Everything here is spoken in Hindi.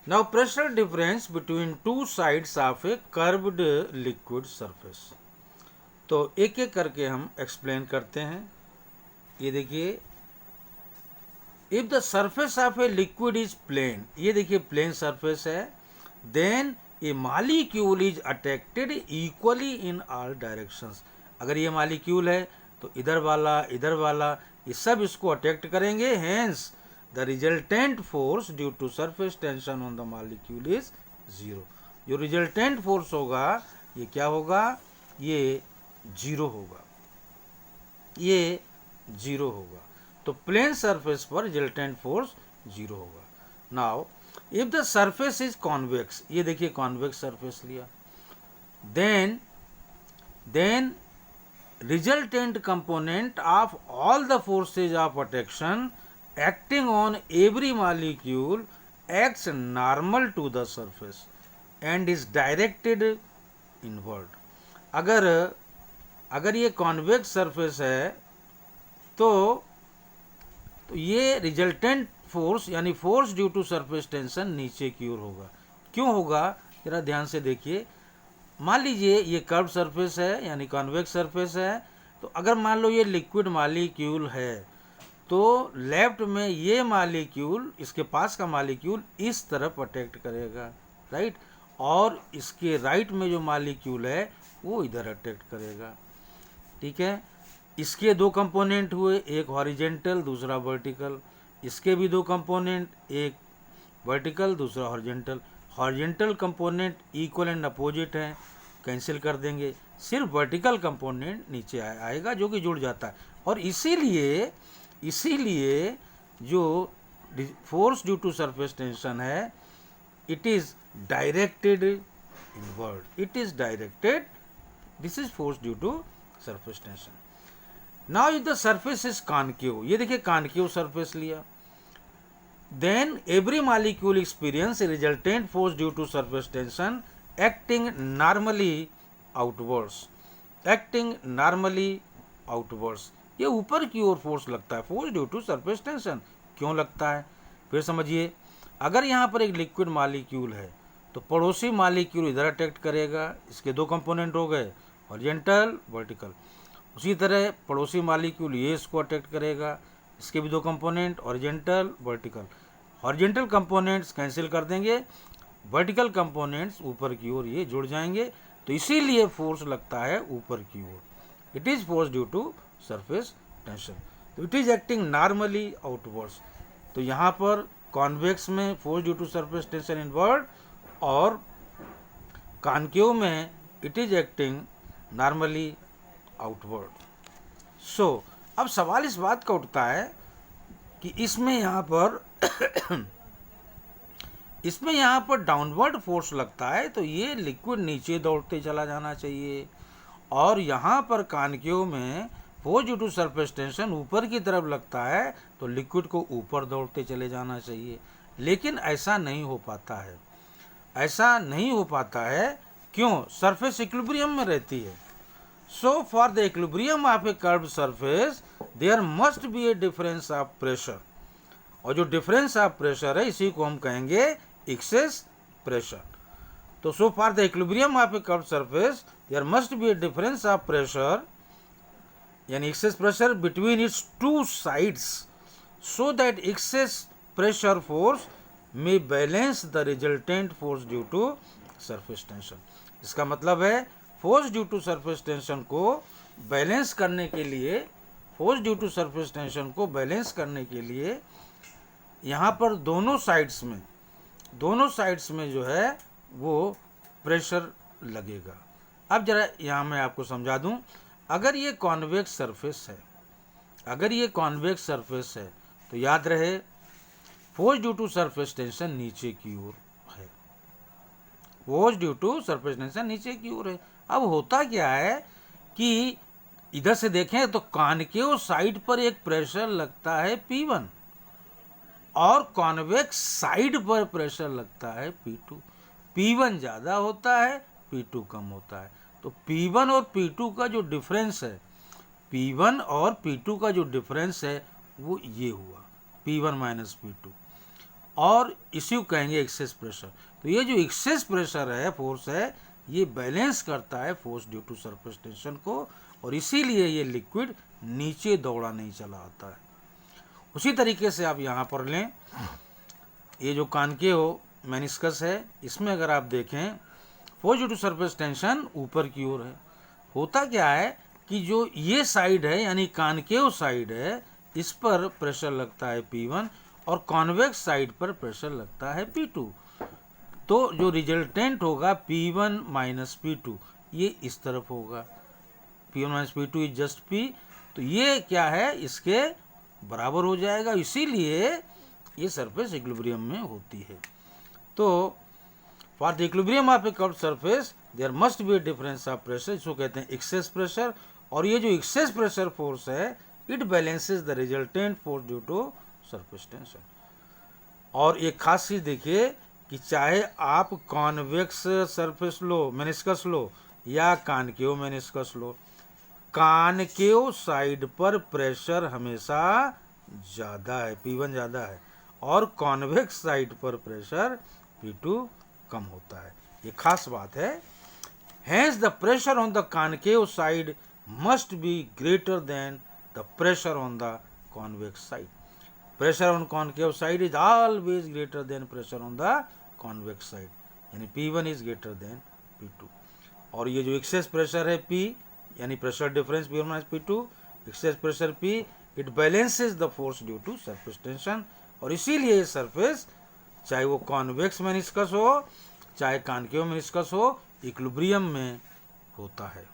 Now pressure difference between two sides of a curved liquid surface. तो एक एक करके हम एक्सप्लेन करते हैं। ये देखिए, if the surface of a liquid is plane, ये देखिए प्लेन सरफेस है, then a molecule is attracted equally in all directions. अगर ये मालिक्यूल है तो इधर वाला ये सब इसको अट्रैक्ट करेंगे, hence the resultant force due to surface tension on the molecule is zero. जो रिजल्टेंट फोर्स होगा ये क्या होगा, ये जीरो होगा, ये जीरो होगा। तो प्लेन सरफेस पर रिजल्टेंट फोर्स जीरो होगा। Now if the surface is convex, ये देखिए कॉन्वेक्स सरफेस लिया, then resultant component of all the forces of attraction acting on every molecule acts normal to the surface and is directed inward। अगर ये कॉन्वेक्स सरफेस है तो ये रिजल्टेंट फोर्स यानी force due to surface tension नीचे की ओर होगा। क्यों होगा, जरा ध्यान से देखिए। मान लीजिए ये कर्व सरफेस है यानी कॉन्वेक्स सरफेस है, तो अगर मान लो ये लिक्विड मालिक्यूल है तो लेफ्ट में ये मालिक्यूल, इसके पास का मालिक्यूल इस तरफ अट्रैक्ट करेगा, राइट, और इसके राइट में जो मालिक्यूल है वो इधर अट्रैक्ट करेगा। ठीक है, इसके दो कंपोनेंट हुए, एक हॉरिजेंटल दूसरा वर्टिकल। इसके भी दो कंपोनेंट, एक वर्टिकल दूसरा horizontal. Horizontal component equal and opposite हैं, कैंसिल कर देंगे, सिर्फ वर्टिकल कंपोनेंट नीचे आएगा जो कि जुड़ जाता है। और इसीलिए जो force due to surface tension है, it is directed inward, it is directed, this is force due to surface tension. Now if the surface is concave, ये देखिए कॉनकेव सरफेस लिया, then every molecule experience a resultant force due to surface tension acting normally outwards, acting normally outwards। ये ऊपर की ओर फोर्स लगता है, force due to surface tension. क्यों लगता है, फिर समझिए। अगर यहाँ पर एक लिक्विड मालिक्यूल है तो पड़ोसी मालिक्यूल इधर अट्रैक्ट करेगा, इसके दो कंपोनेंट हो गए हॉरिजेंटल वर्टिकल। उसी तरह पड़ोसी मालिक्यूल ये इसको अट्रैक्ट करेगा, इसके भी दो component horizontal vertical. Horizontal components cancel कर देंगे, वर्टिकल कंपोनेंट्स ऊपर की ओर ये जुड़ जाएंगे, तो इसीलिए फोर्स लगता है ऊपर की ओर। It is force due to surface tension, तो it is acting normally outwards. तो यहाँ पर कॉन्वेक्स में force due to surface tension inward और कॉनकेव में it is acting normally outward. So अब सवाल इस बात का उठता है कि इसमें यहाँ पर डाउनवर्ड फोर्स लगता है तो ये लिक्विड नीचे दौड़ते चला जाना चाहिए, और यहाँ पर कॉनकेव में force due to surface tension ऊपर की तरफ लगता है तो लिक्विड को ऊपर दौड़ते चले जाना चाहिए। लेकिन ऐसा नहीं हो पाता है, ऐसा नहीं हो पाता है। क्यों, सरफेस इक्विलिब्रियम में रहती है। So for the equilibrium of a curved surface there must be a difference of pressure, और जो डिफरेंस ऑफ प्रेशर है इसी को हम कहेंगे एक्सेस प्रेशर। तो so for the equilibrium of a curved surface there must be a difference of pressure यानी excess pressure between its two sides so that excess pressure force may balance the resultant force due to surface tension। इसका मतलब है force due to surface tension को बैलेंस करने के लिए, force due to surface tension को बैलेंस करने के लिए यहाँ पर दोनों साइड्स में जो है वो प्रेशर लगेगा। अब जरा यहाँ मैं आपको समझा दूँ, अगर ये कॉन्वेक्स सरफेस है तो याद रहे force due to surface tension नीचे की ओर है, force due to surface tension नीचे की ओर है। अब होता क्या है कि इधर से देखें तो कॉनकेव साइड पर एक प्रेशर लगता है P1 और कॉन्वेक्स साइड पर प्रेशर लगता है P2। P1 ज़्यादा होता है, P2 कम होता है। तो P1 और P2 का जो डिफरेंस है, P1 और P2 का जो डिफरेंस है वो ये हुआ P1 माइनस P2। और इसी को कहेंगे एक्सेस प्रेशर। तो ये जो एक्सेस प्रेशर है, फोर्स है, ये बैलेंस करता है force due to surface tension को, और इसीलिए ये लिक्विड नीचे दौड़ा नहीं चला आता है। उसी तरीके से आप यहाँ पर लें, ये जो कॉनकेव मेनिस्कस है, इसमें अगर आप देखें force due to surface tension ऊपर की ओर है। होता क्या है कि जो ये साइड है यानी कॉनकेव साइड है, इस पर प्रेशर लगता है P1 और कॉन्वेक्स साइड पर प्रेशर लगता है P2। तो जो रिजल्टेंट होगा P1 माइनस P2 ये इस तरफ होगा, P1 minus P2 is just P। तो ये क्या है, इसके बराबर हो जाएगा, इसीलिए ये सरफेस इक्विलिब्रियम में होती है। तो for the equilibrium of a curved surface there must be a difference of pressure, इसको कहते हैं एक्सेस प्रेशर। और ये जो एक्सेस प्रेशर फोर्स है, it balances the resultant force due to surface tension. और एक खास चीज देखिए कि चाहे आप कॉन्वेक्स सरफेस लो, मेनिस्कस लो, या कॉनकेव मेनिस्कस लो, कॉनकेव साइड पर प्रेशर हमेशा ज़्यादा है, P1 ज़्यादा है, और कॉन्वेक्स साइड पर प्रेशर P2 कम होता है। ये खास बात है। Hence the pressure on the concave side must be greater than the pressure on the convex side. Pressure on concave side is always greater than pressure on the convex side, यानी P1 is greater than P2। और ये जो एक्सेस प्रेशर है P, यानी pressure difference P1 minus P2, excess pressure P, it balances the force due to surface tension. और इसीलिए ये सरफेस, चाहे वो कॉन्वेक्स मेनिस्कस हो चाहे कॉनकेव मेनिस्कस हो, इक्विलिब्रियम में होता है।